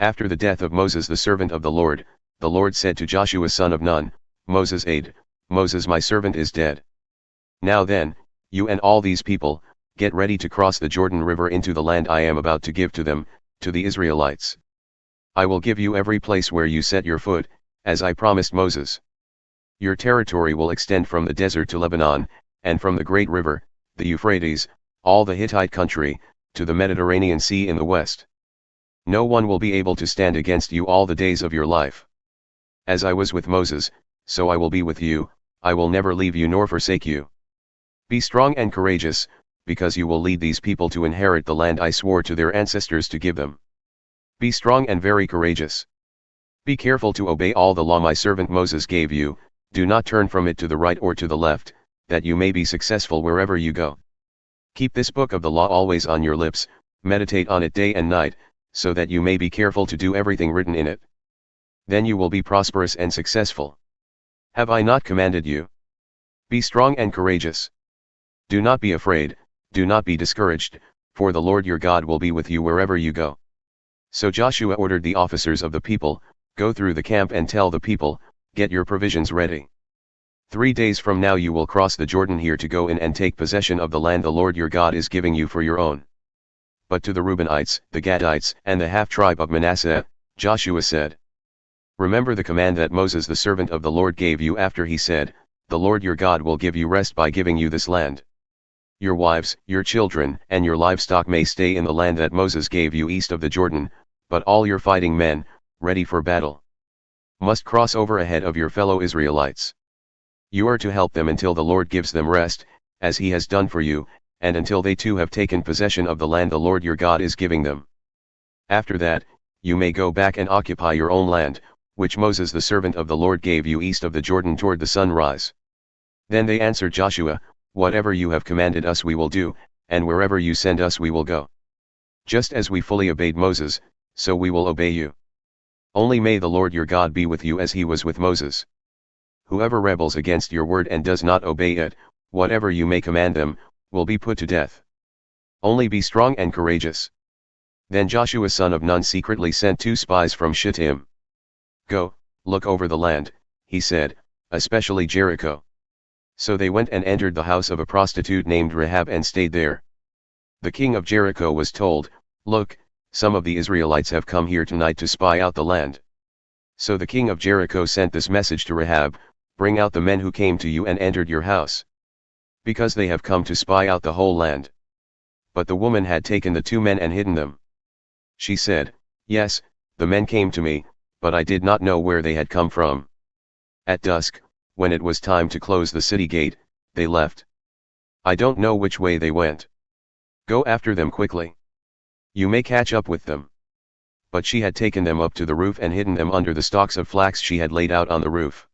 After the death of Moses the servant of the Lord said to Joshua son of Nun, Moses' aide, Moses my servant is dead. Now then, you and all these people, get ready to cross the Jordan River into the land I am about to give to them, to the Israelites. I will give you every place where you set your foot, as I promised Moses. Your territory will extend from the desert to Lebanon, and from the great river, the Euphrates, all the Hittite country, to the Mediterranean Sea in the west. No one will be able to stand against you all the days of your life. As I was with Moses, so I will be with you, I will never leave you nor forsake you. Be strong and courageous, because you will lead these people to inherit the land I swore to their ancestors to give them. Be strong and very courageous. Be careful to obey all the law my servant Moses gave you, do not turn from it to the right or to the left, that you may be successful wherever you go. Keep this book of the law always on your lips, meditate on it day and night, so that you may be careful to do everything written in it. Then you will be prosperous and successful. Have I not commanded you? Be strong and courageous. Do not be afraid, do not be discouraged, for the Lord your God will be with you wherever you go. So Joshua ordered the officers of the people, go through the camp and tell the people, get your provisions ready. 3 days from now you will cross the Jordan here to go in and take possession of the land the Lord your God is giving you for your own. But to the Reubenites, the Gadites, and the half-tribe of Manasseh, Joshua said, remember the command that Moses the servant of the Lord gave you after he said, the Lord your God will give you rest by giving you this land. Your wives, your children, and your livestock may stay in the land that Moses gave you east of the Jordan, but all your fighting men, ready for battle, must cross over ahead of your fellow Israelites. You are to help them until the Lord gives them rest, as he has done for you, and until they too have taken possession of the land the Lord your God is giving them. After that, you may go back and occupy your own land, which Moses the servant of the Lord gave you east of the Jordan toward the sunrise. Then they answered Joshua, whatever you have commanded us we will do, and wherever you send us we will go. Just as we fully obeyed Moses, so we will obey you. Only may the Lord your God be with you as he was with Moses. Whoever rebels against your word and does not obey it, whatever you may command them, will be put to death. Only be strong and courageous. Then Joshua son of Nun secretly sent 2 spies from Shittim. Go, look over the land, he said, especially Jericho. So they went and entered the house of a prostitute named Rahab and stayed there. The king of Jericho was told, look, some of the Israelites have come here tonight to spy out the land. So the king of Jericho sent this message to Rahab, bring out the men who came to you and entered your house. Because they have come to spy out the whole land. But the woman had taken the 2 men and hidden them. She said, yes, the men came to me, but I did not know where they had come from. At dusk, when it was time to close the city gate, they left. I don't know which way they went. Go after them quickly. You may catch up with them. But she had taken them up to the roof and hidden them under the stalks of flax she had laid out on the roof.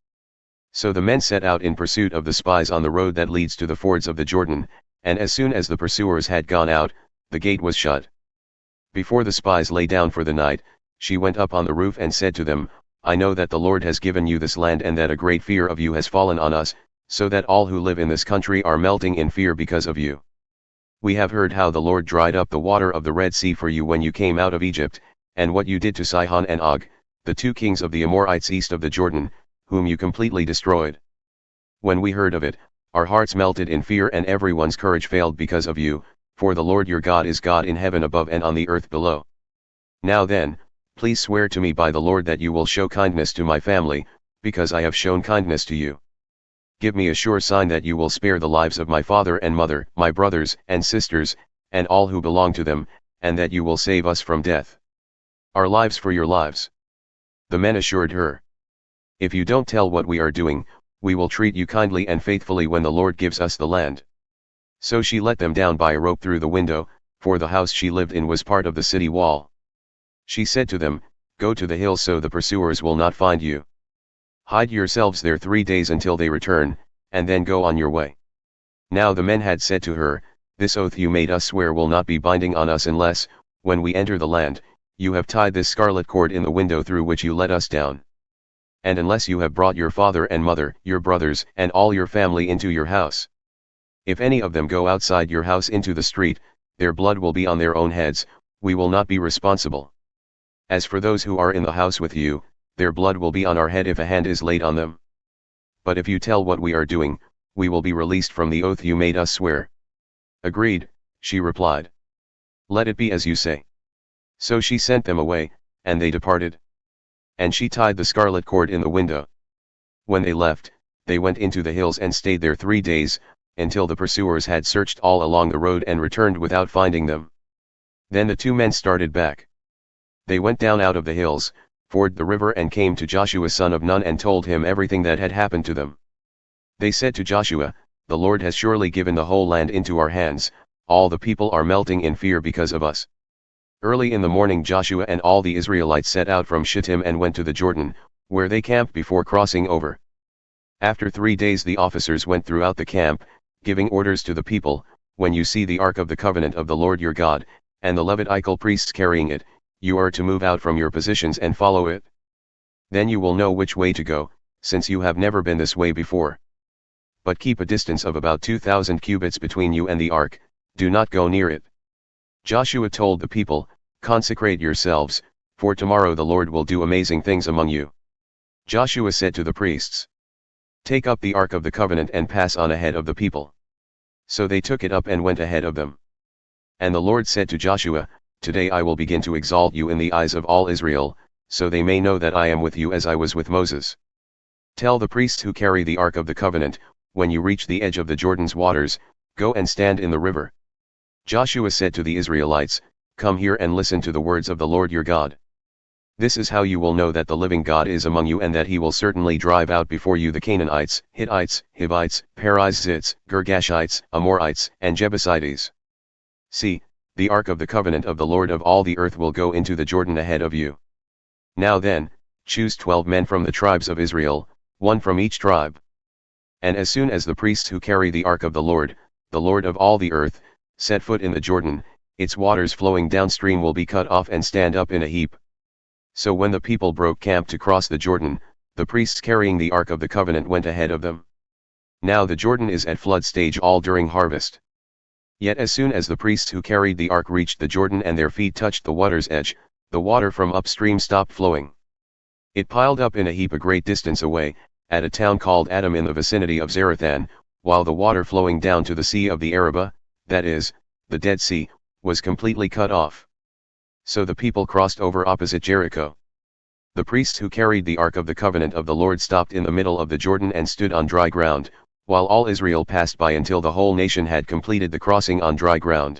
So the men set out in pursuit of the spies on the road that leads to the fords of the Jordan, and as soon as the pursuers had gone out, the gate was shut. Before the spies lay down for the night, she went up on the roof and said to them, I know that the Lord has given you this land and that a great fear of you has fallen on us, so that all who live in this country are melting in fear because of you. We have heard how the Lord dried up the water of the Red Sea for you when you came out of Egypt, and what you did to Sihon and Og, the 2 kings of the Amorites east of the Jordan, whom you completely destroyed. When we heard of it, our hearts melted in fear and everyone's courage failed because of you, for the Lord your God is God in heaven above and on the earth below. Now then, please swear to me by the Lord that you will show kindness to my family, because I have shown kindness to you. Give me a sure sign that you will spare the lives of my father and mother, my brothers and sisters, and all who belong to them, and that you will save us from death. Our lives for your lives. The men assured her, if you don't tell what we are doing, we will treat you kindly and faithfully when the Lord gives us the land. So she let them down by a rope through the window, for the house she lived in was part of the city wall. She said to them, go to the hill so the pursuers will not find you. Hide yourselves there 3 days until they return, and then go on your way. Now the men had said to her, this oath you made us swear will not be binding on us unless, when we enter the land, you have tied this scarlet cord in the window through which you let us down. And unless you have brought your father and mother, your brothers, and all your family into your house. If any of them go outside your house into the street, their blood will be on their own heads, we will not be responsible. As for those who are in the house with you, their blood will be on our head if a hand is laid on them. But if you tell what we are doing, we will be released from the oath you made us swear." "Agreed," she replied. "Let it be as you say." So she sent them away, and they departed. And she tied the scarlet cord in the window. When they left, they went into the hills and stayed there 3 days, until the pursuers had searched all along the road and returned without finding them. Then the 2 men started back. They went down out of the hills, forded the river and came to Joshua son of Nun and told him everything that had happened to them. They said to Joshua, "The Lord has surely given the whole land into our hands, all the people are melting in fear because of us." Early in the morning Joshua and all the Israelites set out from Shittim and went to the Jordan, where they camped before crossing over. After 3 days the officers went throughout the camp, giving orders to the people, "When you see the ark of the covenant of the Lord your God, and the Levitical priests carrying it, you are to move out from your positions and follow it. Then you will know which way to go, since you have never been this way before. But keep a distance of about 2,000 cubits between you and the ark, do not go near it." Joshua told the people, "Consecrate yourselves, for tomorrow the Lord will do amazing things among you." Joshua said to the priests, "Take up the ark of the covenant and pass on ahead of the people." So they took it up and went ahead of them. And the Lord said to Joshua, "Today I will begin to exalt you in the eyes of all Israel, so they may know that I am with you as I was with Moses. Tell the priests who carry the ark of the covenant, when you reach the edge of the Jordan's waters, go and stand in the river." Joshua said to the Israelites, "Come here and listen to the words of the Lord your God. This is how you will know that the living God is among you and that he will certainly drive out before you the Canaanites, Hittites, Hivites, Perizzites, Girgashites, Amorites, and Jebusites. See, the ark of the covenant of the Lord of all the earth will go into the Jordan ahead of you. Now then, choose 12 men from the tribes of Israel, 1 from each tribe. And as soon as the priests who carry the ark of the Lord of all the earth, set foot in the Jordan, its waters flowing downstream will be cut off and stand up in a heap." So when the people broke camp to cross the Jordan, the priests carrying the ark of the covenant went ahead of them. Now the Jordan is at flood stage all during harvest. Yet as soon as the priests who carried the ark reached the Jordan and their feet touched the water's edge, the water from upstream stopped flowing. It piled up in a heap a great distance away, at a town called Adam in the vicinity of Zarethan, while the water flowing down to the Sea of the Arabah, that is, the Dead Sea, was completely cut off. So the people crossed over opposite Jericho. The priests who carried the ark of the covenant of the Lord stopped in the middle of the Jordan and stood on dry ground, while all Israel passed by until the whole nation had completed the crossing on dry ground.